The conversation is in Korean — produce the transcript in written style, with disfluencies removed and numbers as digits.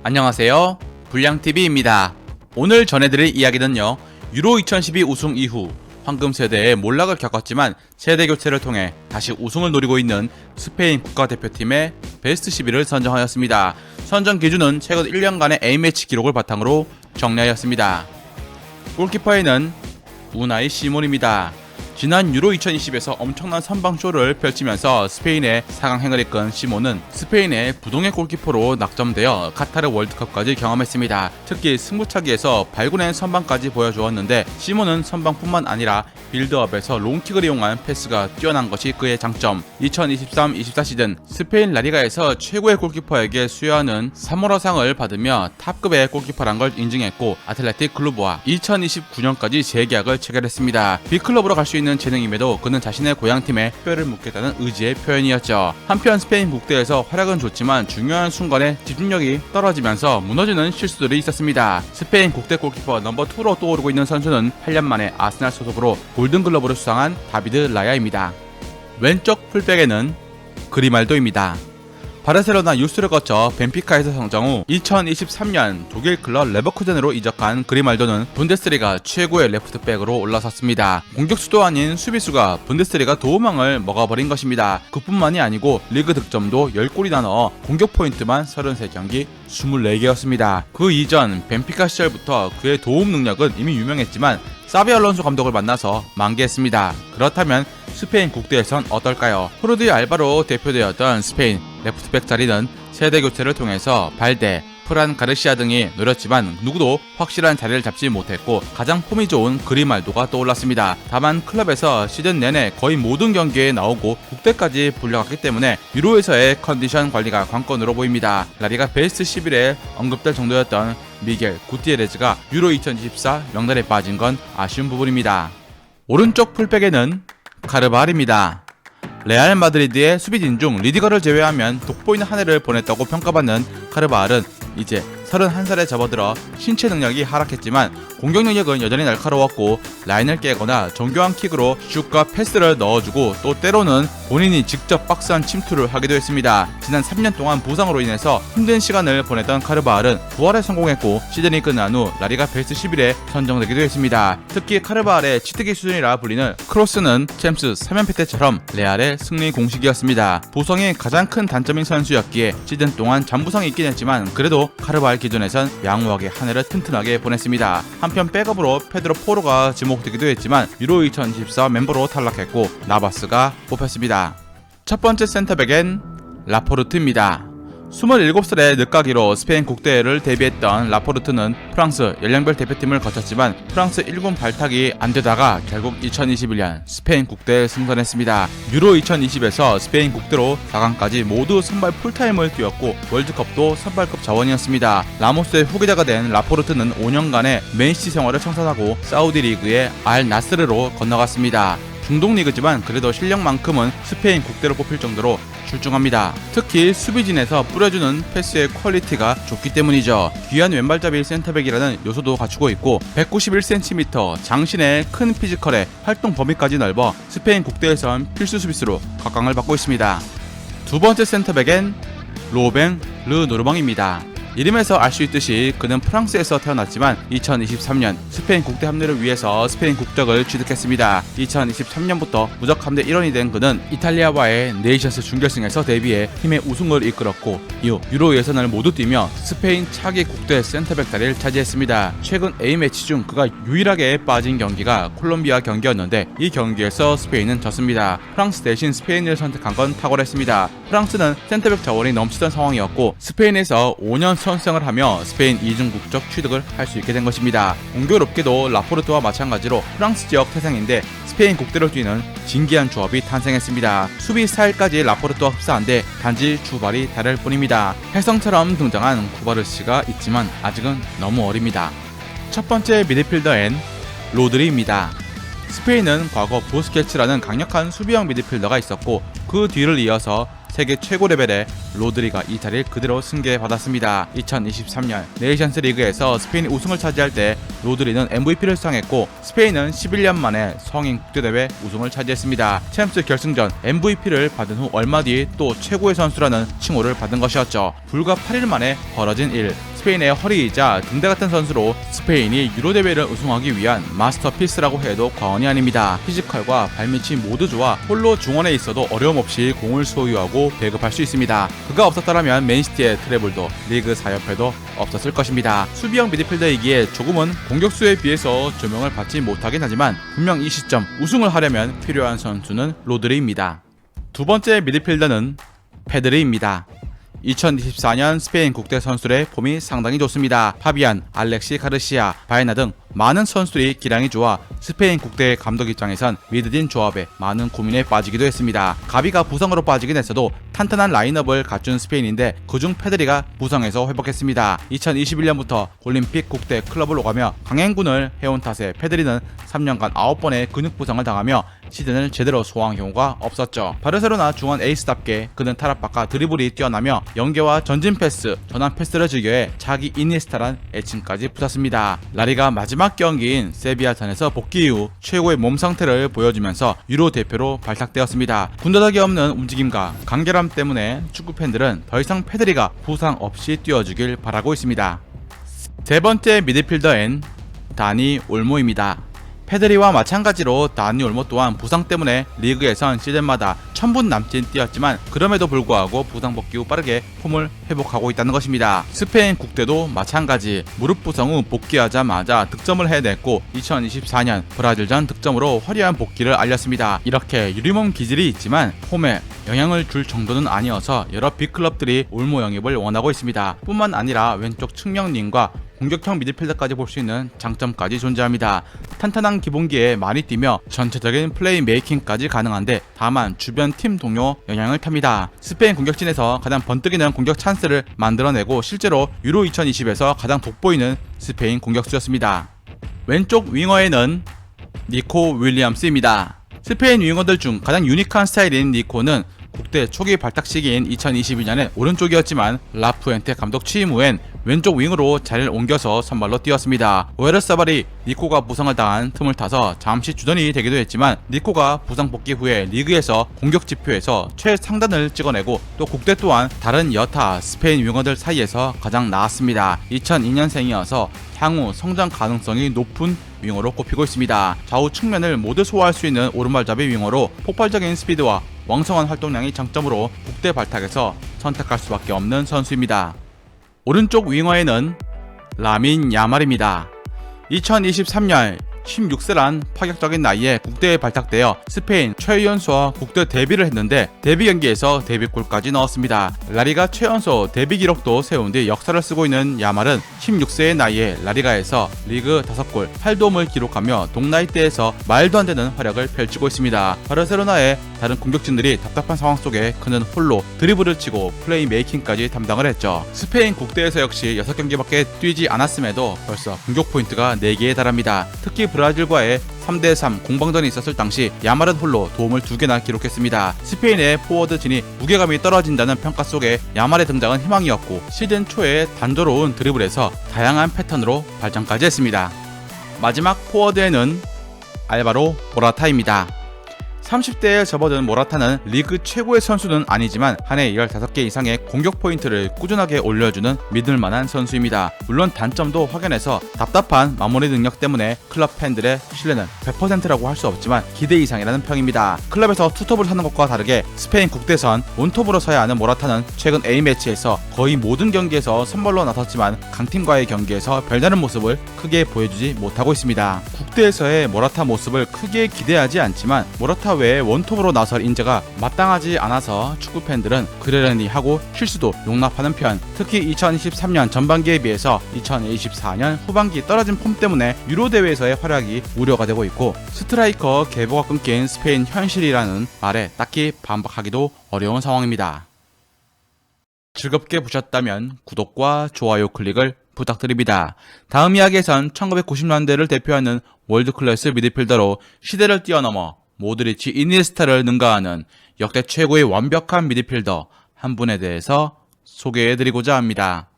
안녕하세요, 불량TV입니다. 오늘 전해드릴 이야기는요, 유로 2012 우승 이후 황금세대의 몰락을 겪었지만 세대교체를 통해 다시 우승을 노리고 있는 스페인 국가대표팀의 베스트 11을 선정하였습니다. 선정 기준은 최근 1년간의 A매치 기록을 바탕으로 정리하였습니다. 골키퍼에는 우나이 시몬입니다. 지난 유로 2020에서 엄청난 선방쇼를 펼치면서 스페인의 4강행을 이끈 시몬은 스페인의 부동의 골키퍼로 낙점되어 카타르 월드컵까지 경험했습니다. 특히 승부차기에서 발군의 선방까지 보여주었는데, 시몬은 선방뿐만 아니라 빌드업에서 롱킥을 이용한 패스가 뛰어난 것이 그의 장점. 2023-24 시즌 스페인 라리가에서 최고의 골키퍼에게 수여하는 사모라상을 받으며 탑급의 골키퍼란 걸 인증했고, 아틀레틱 클루브와 2029년까지 재계약을 체결했습니다. B클럽으로 갈 수 있는 재능임에도 그는 자신의 고향팀에 뼈를 묻겠다는 의지의 표현이었죠. 한편 스페인 국대에서 활약은 좋지만 중요한 순간에 집중력이 떨어지면서 무너지는 실수들이 있었습니다. 스페인 국대 골키퍼 넘버 2로 떠오르고 있는 선수는 8년 만에 아스날 소속으로 골든글러브를 수상한 다비드 라야입니다. 왼쪽 풀백에는 그리말도입니다. 바르셀로나 유스를 거쳐 벤피카에서 성장 후 2023년 독일 클럽 레버쿠젠으로 이적한 그리말도는 분데스리가 최고의 레프트백으로 올라섰습니다. 공격수도 아닌 수비수가 분데스리가 도움망을 먹어버린 것입니다. 그뿐만이 아니고 리그 득점도 10골이나 넣어 공격 포인트만 33경기 24개였습니다. 그 이전 벤피카 시절부터 그의 도움 능력은 이미 유명했지만 사비 알론소 감독을 만나서 만개했습니다. 그렇다면 스페인 국대에선 어떨까요? 호르디 알바로 대표되었던 스페인 레프트백 자리는 세대 교체를 통해서 발데, 프란 가르시아 등이 노렸지만 누구도 확실한 자리를 잡지 못했고, 가장 폼이 좋은 그리말도가 떠올랐습니다. 다만 클럽에서 시즌 내내 거의 모든 경기에 나오고 국대까지 불려갔기 때문에 유로에서의 컨디션 관리가 관건으로 보입니다. 라리가 베스트 11에 언급될 정도였던 미겔 구티에레즈가 유로 2024 명단에 빠진 건 아쉬운 부분입니다. 오른쪽 풀백에는 카르바알입니다. 레알 마드리드의 수비진 중 리디거를 제외하면 돋보이는 한 해를 보냈다고 평가받는 카르바알은 이제 31살에 접어들어 신체 능력이 하락했지만 공격 능력은 여전히 날카로웠고, 라인을 깨거나 정교한 킥으로 슛과 패스를 넣어주고, 또 때로는 본인이 직접 박스한 침투를 하기도 했습니다. 지난 3년 동안 부상으로 인해서 힘든 시간을 보냈던 카르바알은 부활에 성공했고, 시즌이 끝난 후 라리가 베스트 11에 선정되기도 했습니다. 특히 카르바알의 치트기 수준이라 불리는 크로스는 챔스 3연패 때처럼 레알의 승리 공식이었습니다. 부상이 가장 큰 단점인 선수였기에 시즌 동안 잔부상이 있긴 했지만 그래도 카르바알 기존에선 양호하게 한 해를 튼튼하게 보냈습니다. 한편 백업으로 페드로 포로가 지목되기도 했지만 유로 2024 멤버로 탈락했고 나바스가 뽑혔습니다. 첫 번째 센터백엔 라포르트입니다. 27살의 늦가기로 스페인 국대회를 데뷔했던 라포르트는 프랑스 연령별 대표팀을 거쳤지만 프랑스 1군 발탁이 안되다가 결국 2021년 스페인 국대에 승선했습니다. 유로 2020에서 스페인 국대로 4강까지 모두 선발 풀타임을 뛰었고 월드컵도 선발급 자원이었습니다. 라모스의 후계자가 된 라포르트는 5년간의 맨시티 생활을 청산하고 사우디 리그의 알 나스르로 건너갔습니다. 중동 리그지만 그래도 실력만큼은 스페인 국대로 뽑힐 정도로 출중합니다. 특히 수비진에서 뿌려주는 패스의 퀄리티가 좋기 때문이죠. 귀한 왼발잡이 센터백이라는 요소도 갖추고 있고 191cm 장신의 큰 피지컬에 활동 범위까지 넓어 스페인 국대에선 필수 수비수로 각광을 받고 있습니다. 두 번째 센터백엔 로뱅 르 노르멍입니다. 이름에서 알 수 있듯이 그는 프랑스에서 태어났지만 2023년 스페인 국대 합류를 위해서 스페인 국적을 취득했습니다. 2023년부터 무적 함대 일원이 된 그는 이탈리아와의 네이션스 준결승에서 데뷔해 팀의 우승을 이끌었고, 이후 유로 예선을 모두 뛰며 스페인 차기 국대 센터백 자리를 차지했습니다. 최근 A매치 중 그가 유일하게 빠진 경기가 콜롬비아 경기였는데 이 경기에서 스페인은 졌습니다. 프랑스 대신 스페인을 선택한 건 탁월했습니다. 프랑스는 센터백 자원이 넘치던 상황이었고 스페인에서 5년 선수생을 하며 스페인 이중 국적 취득을 할 수 있게 된 것입니다. 공교롭게도 라포르트와 마찬가지로 프랑스 지역 태생인데 스페인 국대로 뛰는 진기한 조합이 탄생했습니다. 수비 스타일까지 라포르트와 흡사한데 단지 주발이 다를 뿐입니다. 혜성처럼 등장한 쿠바르시가 있지만 아직은 너무 어립니다. 첫 번째 미드필더엔 로드리입니다. 스페인은 과거 부스케츠라는 강력한 수비형 미드필더가 있었고 그 뒤를 이어서 세계 최고 레벨의 로드리가 이 자리를 그대로 승계받았습니다. 2023년 네이션스 리그에서 스페인이 우승을 차지할 때 로드리는 MVP를 수상했고 스페인은 11년 만에 성인 국제대회 우승을 차지했습니다. 챔스 결승전 MVP를 받은 후 얼마 뒤 또 최고의 선수라는 칭호를 받은 것이었죠. 불과 8일 만에 벌어진 일. 스페인의 허리이자 등대 같은 선수로 스페인이 유로 대회를 우승하기 위한 마스터피스라고 해도 과언이 아닙니다. 피지컬과 발밑이 모두 좋아 홀로 중원에 있어도 어려움 없이 공을 소유하고 배급할 수 있습니다. 그가 없었더라면 맨시티의 트래블도 리그 4연패도 없었을 것입니다. 수비형 미드필더이기에 조금은 공격수에 비해서 조명을 받지 못하긴 하지만 분명 이 시점 우승을 하려면 필요한 선수는 로드리입니다. 두 번째 미드필더는 페드리입니다. 2024년 스페인 국대 선수들의 폼이 상당히 좋습니다. 파비안, 알렉시 가르시아, 바에나 등 많은 선수들이 기량이 좋아 스페인 국대 감독 입장에선 미드딘 조합에 많은 고민에 빠지기도 했습니다. 가비가 부상으로 빠지긴 했어도 탄탄한 라인업을 갖춘 스페인인데 그중 페드리가 부상에서 회복했습니다. 2021년부터 올림픽 국대 클럽을 오가며 강행군을 해온 탓에 페드리는 3년간 9번의 근육 부상을 당하며 시즌을 제대로 소화한 경우가 없었죠. 바르셀로나 중원 에이스답게 그는 타락박과 드리블이 뛰어나며 연계와 전진 패스, 전환 패스를 즐겨해 자기 이니에스타란 애칭까지 붙었습니다. 라리가 마지막 경기인 세비야전에서 복귀 이후 최고의 몸 상태를 보여주면서 유로 대표로 발탁되었습니다. 군더더기 없는 움직임과 간결함 때문에 축구 팬들은 더 이상 페드리가 부상 없이 뛰어주길 바라고 있습니다. 세 번째 미드필더엔 다니 올모입니다. 페드리와 마찬가지로 다니 올모 또한 부상 때문에 리그에선 시즌마다 1000분 남짓 뛰었지만 그럼에도 불구하고 부상 복귀 후 빠르게 폼을 회복하고 있다는 것입니다. 스페인 국대도 마찬가지 무릎 부상 후 복귀하자마자 득점을 해냈고 2024년 브라질전 득점으로 화려한 복귀를 알렸습니다. 이렇게 유리몸 기질이 있지만 폼에 영향을 줄 정도는 아니어서 여러 빅클럽들이 올모 영입을 원하고 있습니다. 뿐만 아니라 왼쪽 측면님과 공격형 미드필더까지 볼 수 있는 장점까지 존재합니다. 탄탄한 기본기에 많이 뛰며 전체적인 플레이 메이킹까지 가능한데 다만 주변 팀 동료 영향을 탑니다. 스페인 공격진에서 가장 번뜩이는 공격 찬스를 만들어내고 실제로 유로 2020에서 가장 돋보이는 스페인 공격수였습니다. 왼쪽 윙어에는 니코 윌리엄스입니다. 스페인 윙어들 중 가장 유니크한 스타일인 니코는 국대 초기 발탁 시기인 2022년에 오른쪽이었지만 라푸엔테 감독 취임 후엔 왼쪽 윙으로 자리를 옮겨서 선발로 뛰었습니다. 오에르사발이 니코가 부상을 당한 틈을 타서 잠시 주전이 되기도 했지만 니코가 부상 복귀 후에 리그에서 공격 지표에서 최상단을 찍어내고 또 국대 또한 다른 여타 스페인 윙어들 사이에서 가장 나았습니다. 2002년생이어서 향후 성장 가능성이 높은 윙어로 꼽히고 있습니다. 좌우 측면을 모두 소화할 수 있는 오른발잡이 윙어로 폭발적인 스피드와 왕성한 활동량이 장점으로 국대 발탁에서 선택할 수밖에 없는 선수입니다. 오른쪽 윙어에는 라민 야말입니다. 2023년 16세란 파격적인 나이에 국대에 발탁되어 스페인 최연소와 국대 데뷔를 했는데 데뷔 경기에서 데뷔골까지 넣었습니다. 라리가 최연소 데뷔 기록도 세운 뒤 역사를 쓰고 있는 야말은 16세의 나이에 라리가에서 리그 5골 8도움을 기록하며 동나이대에서 말도 안 되는 활약을 펼치고 있습니다. 바르셀로나의 다른 공격진들이 답답한 상황 속에 그는 홀로 드리블을 치고 플레이 메이킹까지 담당을 했죠. 스페인 국대에서 역시 6경기밖에 뛰지 않았음에도 벌써 공격 포인트가 4개에 달합니다. 특히 브라질과의 3대3 공방전이 있었을 당시 야말은 홀로 도움을 2개나 기록했습니다. 스페인의 포워드진이 무게감이 떨어진다는 평가 속에 야말의 등장은 희망이었고 시즌 초에 단조로운 드리블에서 다양한 패턴으로 발전까지 했습니다. 마지막 포워드에는 알바로 모라타입니다. 30대에 접어든 모라타는 리그 최고의 선수는 아니지만 한 해 15개 이상의 공격 포인트를 꾸준하게 올려주는 믿을만한 선수입니다. 물론 단점도 확연해서 답답한 마무리 능력 때문에 클럽 팬들의 신뢰는 100%라고 할 수 없지만 기대 이상이라는 평입니다. 클럽에서 투톱을 하는 것과 다르게 스페인 국대선 원톱으로 서야 하는 모라타는 최근 A매치에서 거의 모든 경기에서 선발로 나섰지만 강팀과의 경기에서 별다른 모습을 크게 보여주지 못하고 있습니다. 국대에서의 모라타 모습을 크게 기대하지 않지만 모라타 외에 원톱으로 나설 인재가 마땅하지 않아서 축구 팬들은 그러려니 하고 실수도 용납하는 편. 특히 2023년 전반기에 비해서 2024년 후반기 떨어진 폼 때문에 유로 대회에서의 활약이 우려가 되고 있고 스트라이커 계보가 끊긴 스페인 현실이라는 말에 딱히 반박하기도 어려운 상황입니다. 즐겁게 보셨다면 구독과 좋아요 클릭을 부탁드립니다. 다음 이야기에선 1990년대를 대표하는 월드클래스 미드필더로 시대를 뛰어넘어 모드리치 이니에스타를 능가하는 역대 최고의 완벽한 미드필더 한 분에 대해서 소개해드리고자 합니다.